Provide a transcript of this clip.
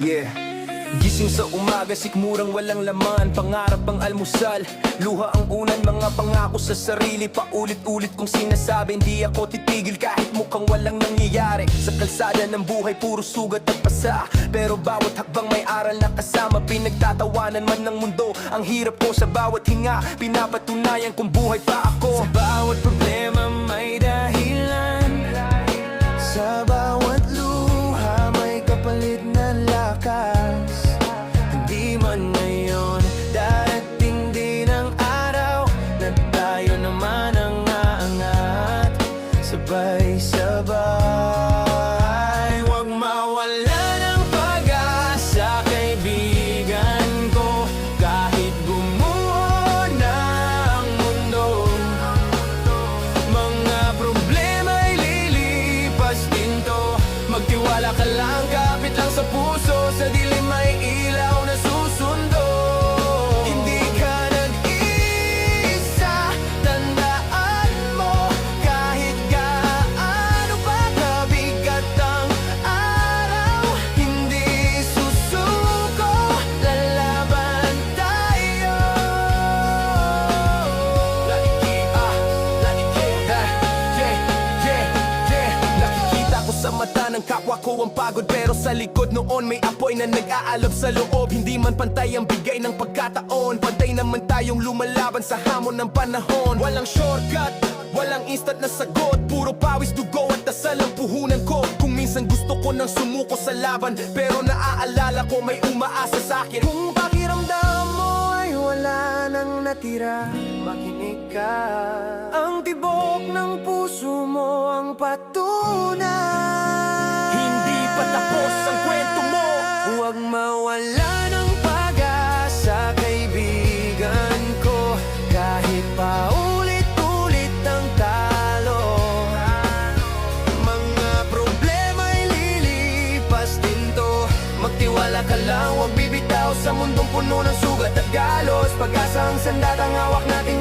Yeah. Gising sa umaga, sikmurang walang laman. Pangarap ang almusal, luha ang unan. Mga pangako sa sarili, paulit-ulit kong sinasabi. Hindi ako titigil kahit mukhang walang nangyayari. Sa kalsada ng buhay, puro sugat at pasa. Pero bawat hakbang may aral na kasama. Pinagtatawanan man ng mundo, ang hirap ko sa bawat hinga. Pinapatunayan kung buhay pa ako. Sa bawat problema may dahilan. Sa bawat luha may kapalit na lakas. Hindi man ngayon, darating din ang araw na tayo naman ang aangat. Sabay-sabay, huwag mawala ng pag-asa, kaibigan ko. Kahit gumuho na ang mundo, mga problema'y lilipas din to. Magtiwala ka lang, kapit lang sa puso. Sa dilim may ilaw na susundo. Hindi ka nag-iisa, tandaan mo. Kahit gaano pa kabigat ang araw, hindi susuko, lalaban tayo. Nakikita ko sa mata ng kapwa ko ang pagod, pero sa likod noon may apoy na nag-aalab sa loob. Hindi man pantay ang bigay ng pagkataon, pantay naman tayong lumalaban sa hamon ng panahon. Walang shortcut, walang instant na sagot. Puro pawis, dugo at dasal ang puhunan ko. Kung minsan gusto ko nang sumuko sa laban, pero naaalala ko may umaasa sa akin. Kung pakiramdam mo ay wala nang natira, makinig ka. Ang tibok ng puso mo ang patunay. Hindi pa tapos ang kwento mo. Huwag mawala ng pag-asa, kaibigan ko. Kahit paulit-ulit ang talo, mga problema'y lilipas din to. Magtiwala ka lang, huwag bibitaw sa mundong puno ng sugat at galos. Pag-asa ang sandatang hawak natin